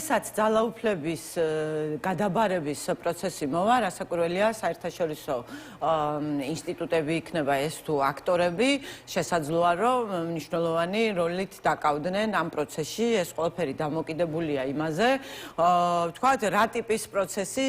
როდესაც ძალაუფლების გადაბარების პროცესი მოვა, რასაკვირველია, საერთაშორისო ინსტიტუტები იქნება ეს თუ აქტორები, შესაძლოა რომ მნიშვნელოვანი როლით დაკავდნენ ამ პროცესში, ეს ყველაფერი დამოკიდებულია იმაზე, ვთქვათ, რა ტიპის პროცესი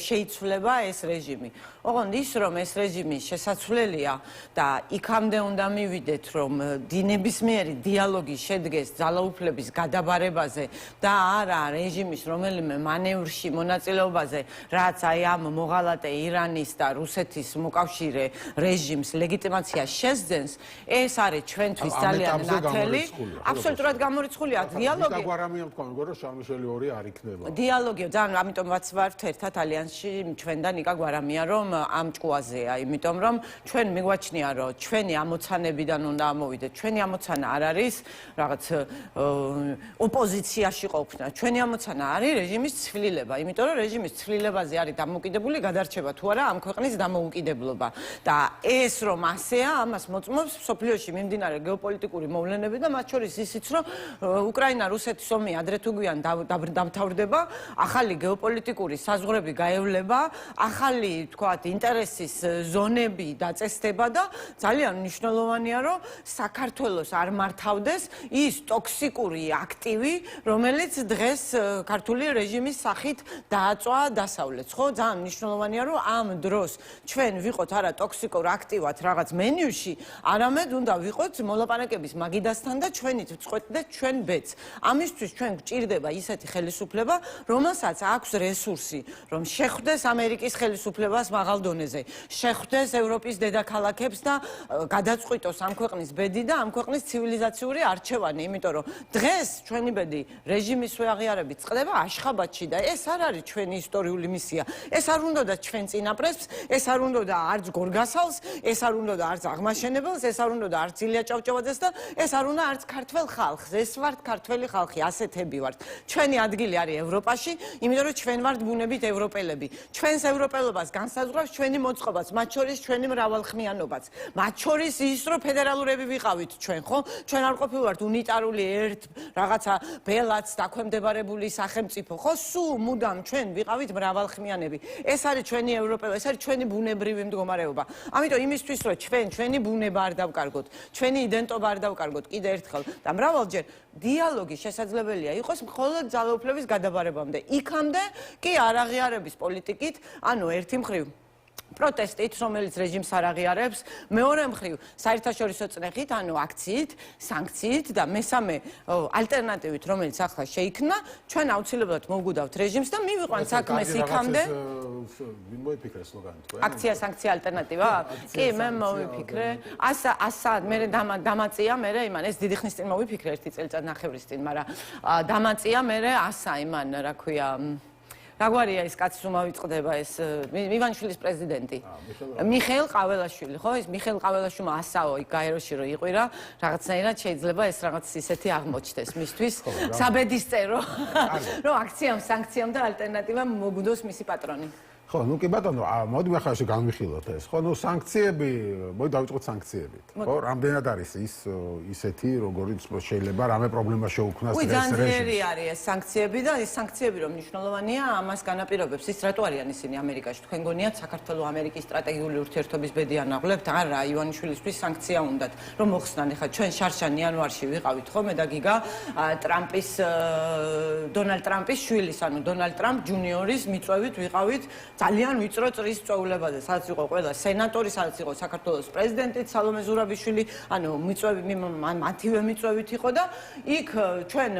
შეიცვლება ეს რეჟიმი. ოღონდ ის რომ ეს რეჟიმი შესაძლებელია და იქამდე უნდა მივიდეთ, რომ ნებისმიერი დიალოგი შედგეს ძალაუფლების გადაბარებაზე და არა რეჟიმის რომელიმე მანევრში მონაწილეობაზე, რაც აი ამ მოღალატე ირანის და რუსეთის მოკავშირე რეჟიმს ლეგიტიმაცია შესძენს, ეს არის ჩვენთვის ძალიან ნათელი. აბსოლუტურად გამორიცხულია დიალოგი. გაგვარამია თქვა, რომ შარმიშელი ორი არ იქნება. დიალოგი, ძალიან ამიტომაც ვართ ერთად ალიანსში ჩვენ და ნიკა გვარამია, რომ ამ ჭკუაზეა, იმიტომ რომ ჩვენ მიგვაჩნია, რომ ჩვენი ამოცანებიდან უნდა ამოვიდეთ. ჩვენი ამოცანა არ არის რაღაც ოპოზიციაში ყოფნა. ჩვენი ამოცანა არის რეჟიმის ცვლილება, იმიტომ რომ რეჟიმის ცვლილებაზე არის დამოკიდებული გადარჩება თუ არა ამ ქვეყნის დამოუკიდებლობა. და ეს რომ ასეა, ამას მოწმობს სოფლიოში მიმდინარე გეოპოლიტიკური მოვლენები და მათ შორის ისიც, რომ უკრაინა-რუსეთის ომი ადრე თუ გვიან დამთავრდება, ახალი გეოპოლიტიკური საზღვრები გაევლება, ახალი, თქვათ, ინტერესის ზონები დაწესდება და ძალიან მნიშვნელოვანია, რომ საქართველოს არ მართავდეს ის ტოქსიკური აქტივი, რომელიც დღეს ქართული რეჟიმის სახით დააწვა დასავლეთს. ხო, ძალიან მნიშვნელოვანია, რომ ამ დროს ჩვენ ვიყოთ არა ტოქსიკურ აქტივად რაღაც მენიუში, არამედ უნდა ვიყოთ მოლაპარაკების მაგიდასთან და ჩვენით ვწყვეტდეთ ჩვენ ბედს. ამისთვის ჩვენ გვჭირდება ისეთი ხელისუფლება, რომელსაც აქვს რესურსი, რომ შეხვდეს ამერიკის ხელისუფლებას მაღალ დონეზე, შეხვდეს ევროპის დედაქალაქებს და გადაწყვიტოს ამ ქვეყნის ბედი და ამ ქვეყნის ცივილიზაციური არჩევანი, იმიტომ რომ დღეს ჩვენი ბედი რეჟიმის აღიარებით წყდება აშხაბადში და ეს არ არის ჩვენი ისტორიული მისია. ეს არ უნდოდა ჩვენ წინაპრებს, ეს არ უნდოდა არც გორგასალს, ეს არ უნდოდა არც აღმაშენებელს, ეს არ უნდოდა არც ილია ჭავჭავაძეს და ეს არ უნდა არც ქართველ ხალხს. ეს ვართ ქართველი ხალხი, ასეთები ვართ. ჩვენი ადგილი არის ევროპაში, იმიტომ რომ ჩვენ ვართ ბუნებით ევროპელები. ჩვენს ევროპელობას განსაზღვრავს ჩვენი მოწყობაც, მათ შორის ჩვენი მრავალხმიანობაც. მათ შორის ის, რომ ფედერალურები ვიყავით ჩვენ, ხო? ჩვენ არ ყოფილვართ უნიტარული ერთ რაღაცა ბელაც დაქვემდებარებული სახელმწიფო, ხო? სულ მუდამ ჩვენ ვიყავით მრავალხმიანები. ეს არის ჩვენი ევროპელობა, ეს არის ჩვენი ბუნებრივი მდგომარეობა. ამიტომ იმისთვის, რომ ჩვენი ბუნება არ დავკარგოთ, ჩვენი იდენტობა არ დავკარგოთ კიდე ერთხელ და მრავალჯერ დიალოგი შესაძლებელია იყოს მხოლოდ ძალაუფლების გადაბარებამდე. იქამდე კი არ აღიარების პოლიტიკით, ანუ ერთი მხრივ პროტესტით, რომელიც რეჟიმს არ აღიარებს, მეორე მხრივ საერთაშორისო წნეხით, ანუ აქციით, სანქციით და მესამე ალტერნატივით, რომელიც ახლა შეიქმნა, ჩვენ აუცილებლად მოვგვდავთ რეჟიმს და მივიყვანთ საქმეს იქამდე. ვინ მოიფიქრე სლოგანი თქვენ? აქცია, სანქცია, ალტერნატივა? კი, მე მოვიფიქრე. მე დამაწია, მე იმან ეს დიდი ხნის წინ მოვიფიქრე, ერთი წელიწადნახევრის წინ, მაგრამ დამაწია მე იმან, რა ქვია, რაგვარია ეს კაცი უმავიწყდება ეს მივანიშვილის პრეზიდენტი მიხეილ ყაველაშვილი ხო ეს მიხეილ ყაველაშვილმა ასაო იქ გაეროში რო იყვირა რაღაცნაირად შეიძლება ეს რაღაც ისეთი აღმოჩნდეს მისთვის საბედისწერო რომ აქციამ სანქციამ და ალტერნატივამ მოგვდოს მისი პატრონი ხო, ну კი ბატონო, მოდი ახლა განვიხილოთ ეს. ხო, ну სანქციები, მოდი დავიწყოთ სანქციებით. ხო, რამდენად არის ისეთი, როგორიც შეიძლება რამე პრობლემა შეუქმნას დღეს რეჟიმს. ძანძიერი არის ეს სანქციები და ეს სანქციები რომ მნიშვნელოვანია, ამას განაპირობებს ის რატო არიან ისინი ამერიკაში. თქვენ გონიათ საქართველოს ამერიკის სტრატეგიული ურთიერთობის ბედი ანაღლებთ, არა, ივანიშვილისთვის სანქცია უნდათ, რომ მოხსნან. ეხლა ჩვენ შარშან იანვარში ვიყავით ხო, მე და გიგა ტრამპის დონალდ ტრამპის შვილის, ანუ დონალდ ტრამპ ჯუნიორის მიწვევით ვიყავით ძალიან ვიწრო წრის წვეულებაზე, სადაც იყო ყველა სენატორი, სადაც იყო საქართველოს პრეზიდენტი სალომე ზურაბიშვილი, ანუ მათივე მიწვევით იყო და იქ ჩვენ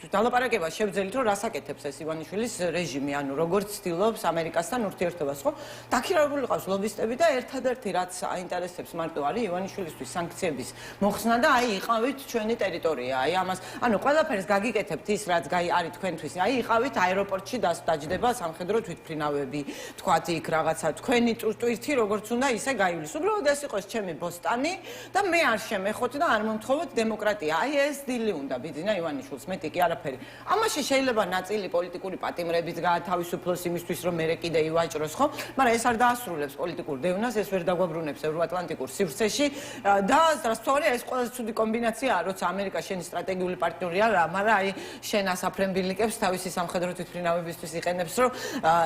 დალაპარაკება შევძელით, რომ რასაკეთებს ეს ივანიშვილის რეჟიმი, ანუ როგორც ცდილობს ამერიკასთან ურთიერთობას, ხო? დაქირავებული ყავს ლობისტები და ერთადერთი რაც აინტერესებს მარტო არის ივანიშვილისთვის სანქციების მოხსნა და აი იყავით ჩვენი ტერიტორია. აი ამას, ანუ ყველაფერს გაგიკეთებთ ის, რაც არის თქვენთვის. აი იყავით აეროპორტში დაჯდება სამხედრო თვითმფრინავები, თქვათ იქ რაღაცა თქვენი ტვირთი როგორც უნდა ისე გაივლის. უბრალოდ ეს იყოს ჩემი ბოსტანი და მე არ შემეხოთ და არ მომთხოვოთ დემოკრატია. აი ეს დილი უნდა ბიძინა ივანიშვილს, მეტი კი არა არაფერი. ამაში შეიძლება ნაწილი პოლიტიკური პატიმრების გაათავისუფლოს იმისთვის, რომ მერე კიდე ივაჭროს, ხო? მაგრამ ეს არ დაასრულებს პოლიტიკურ დევნას, ეს ვერ დაგვაბრუნებს ევროატლანტიკურ სივრცეში და რასთვარია ეს ყველაზე ცუდი კომბინაციაა, როცა ამერიკა შენი სტრატეგიული პარტნიორი არა, მაგრამ აი შენ ასაფრენბილიკებს თავისი სამხედრო თვითმფრინავებისთვის იყენებს, რომ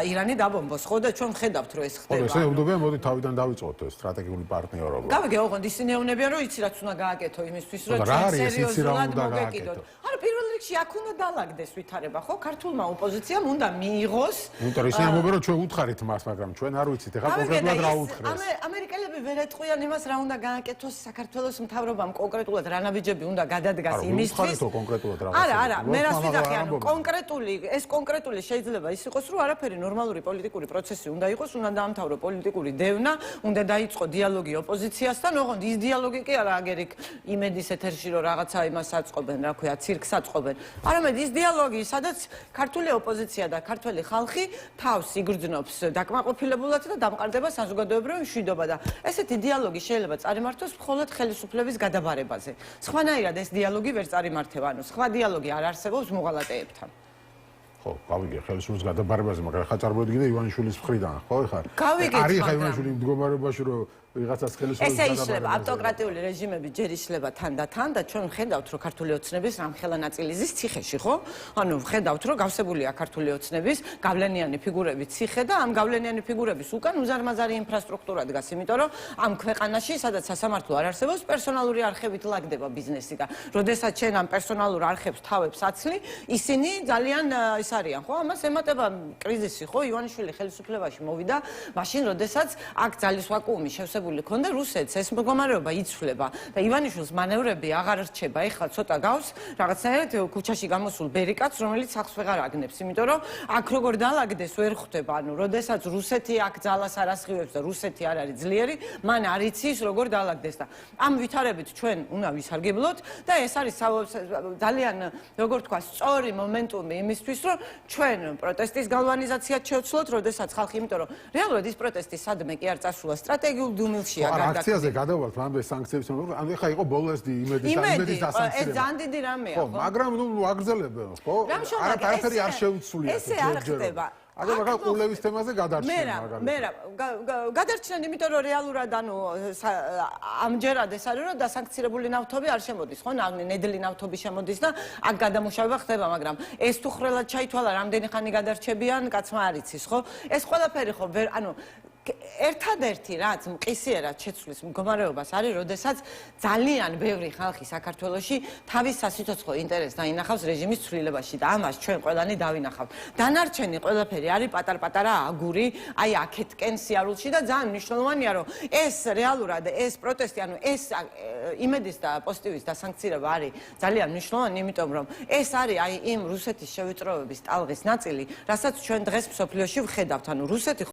ირანი დაბომბოს, ხო და ჩვენ ვხედავთ, რომ ეს ხდება. ესე უდობია, მოდი თავიდან დავიწყოთ ეს სტრატეგიული პარტნიორობა. გავიგე, ოღონდ ისინი ეუბნებიან, რომ იცი რაც უნდა გააკეთო იმისთვის, რომ ჩვენ სერიოზულად მოგეკიდოთ. არა, პირველ რიგში აქ უნდა დაალაგდეს ვითარება, ხო? ქართულმა ოპოზიციამ უნდა მიიღოს. იმიტომ რომ ისინი ამბობენ, რომ ჩვენ უთხარით მას, მაგრამ ჩვენ არ ვიცით, ეხლა კონკრეტულად რა უთხრეს. ამერიკელები ვერ ეტყვიან იმას, რა უნდა გააკეთოს საქართველოს მთავრობამ კონკრეტულად რა ნაბიჯები უნდა გადადგას იმისთვის. არა, მე რას ვიძახი, ანუ კონკრეტული შეიძლება ის იყოს, რომ არაფერი ნორმალური პოლიტიკური პროცესი უნდა იყოს, უნდა დაამთავრო პოლიტიკური დევნა, უნდა დაიწყო დიალოგი ოპოზიციასთან, ოღონდ ის დიალოგი კი არა აგერ იქ იმედის ეთერში რომ რაღაცა იმას აწყობენ, რა ქვია, ცირკს აწყობენ. არამედ ის დიალოგი, სადაც ქართული ოპოზიცია და ქართველი ხალხი თავს იგრძნობს დაკმაყოფილებულად და დამყარდება საზოგადოებრივი მშვიდობა და ესეთი დიალოგი შეიძლება წარიმართოს მხოლოდ ხელისუფლების გადაბარებაზე. სხვანაირად ეს დიალოგი ვერ წარიმართება, ანუ სხვა დიალოგი არ არსებობს მოღალატეებთან. ხო, გავიგე, ხელისუფლების გადაბარებაზე, მაგრამ ხა წარმოიდგინე ივანიშვილის მხრიდან, ხო, ეხლა? არის ხა ივანიშვილი მდგომარეობაში, რომ ვიღაცას ხელისუფლების ესე იშლება ავტოკრატიული რეჟიმები ჯერ იშლება თან და ჩვენ ვხედავთ, რომ ქართული ოცნების რამხელა ნაწილი ზის ციხეში, ხო? ანუ ვხედავთ, რომ გავსებულია ქართული ოცნების გავლენიანი ფიგურები ციხე და ამ გავლენიანი ფიგურების უკან უზარმაზარი ინფრასტრუქტურა დგას, იმიტომ რომ ამ ქვეყანაში, სადაც სასამართლო არ არსებობს, პერსონალური არხებით ლაგდება ბიზნესი და როდესაც შენ ამ პერსონალურ არხებს თავებს აცლი, ისინი ძალიან ის არიან, ხო? ამას ემატება კრიზისი, ხო? ივანიშვილი ხელისუფლებაში მოვიდა, მაშინ როდესაც აქ ძალის ვაკუუმი შევსებული ქონდა რუსეთს, ეს მდგომარეობა იცვლება და ივანიშვილის მანევრები აღარ რჩება. ეხლა ცოტა გავს რაღაცნაირად ქუჩაში გამოსულ ბერიკაც, რომელიც სახს ვეღარ აგნებს, იმიტომ რომ აქ როგორ დაალაგდეს ვერ ხვდება. ანუ როდესაც რუსეთი აქ ძალას არ ასხივებს და რუსეთი არ არის ძლიერი, მან არ იცის როგორ დაალაგდეს და ამ ვითარებით ჩვენ უნდა ვისარგებლოთ და ეს არის ძალიან როგორ თქვა, სწორი მომენტუმი იმისთვის, რომ ჩვენ პროტესტის გალვანიზაციად შევცვლოთ, როდესაც ხალხი, იმიტომ რომ რეალურად ის პროტესტი სადმე კი არ წასულა სტრატეგიულ დუმილშია გარდა. აქციაზე გადავალთ მამდე სანქციების, ანუ ეხა იყო ბოლოს იმედის დასანქცია. ეს ძალიან დიდი რამეა, ხო? მაგრამ ნუ აგრძელებენ, ხო? არაფერი არ შეუცვლია. ესე არ ხდება. აგება ყურლების თემაზე გადარჩენა მაგალითად. მე გადარჩენა, იმიტომ რომ რეალურად ანუ ამჯერად ეს არის, რომ დასანქცირებული ნავთობი არ შემოდის, ხო? ნედლი ნავთობი შემოდის და აქ გადამუშავება ხდება, მაგრამ ეს თუ ხრელად ჩაითვალა, რამდენი ხანი გადარჩებიან, კაცმა არ იცის, ხო? ეს ყველაფერი ხო ვერ ანუ ერთადერთი რაც მყისიერად შეცვლის მდგომარეობას არის, როდესაც ძალიან ბევრი ხალხი საქართველოში თავის სასიცოცხლო ინტერესს დაინახავს რეჟიმის ცვლილებაში და ამას ჩვენ ყველანი დავინახავთ. დანარჩენი ყველაფერი არის პატარ-პატარა აგური, აი აქეთკენ სიარულში და ძალიან მნიშვნელოვანია, რომ ეს რეალურად ეს პროტესტი, ანუ ეს იმედის და პოზიტივის დასანქცირება არის ძალიან მნიშვნელოვანი, იმიტომ რომ ეს არის აი იმ რუსეთის შევიწროების ტალღის ნაწილი, რასაც ჩვენ დღეს მსოფლიოში ვხედავთ, ანუ რუსეთი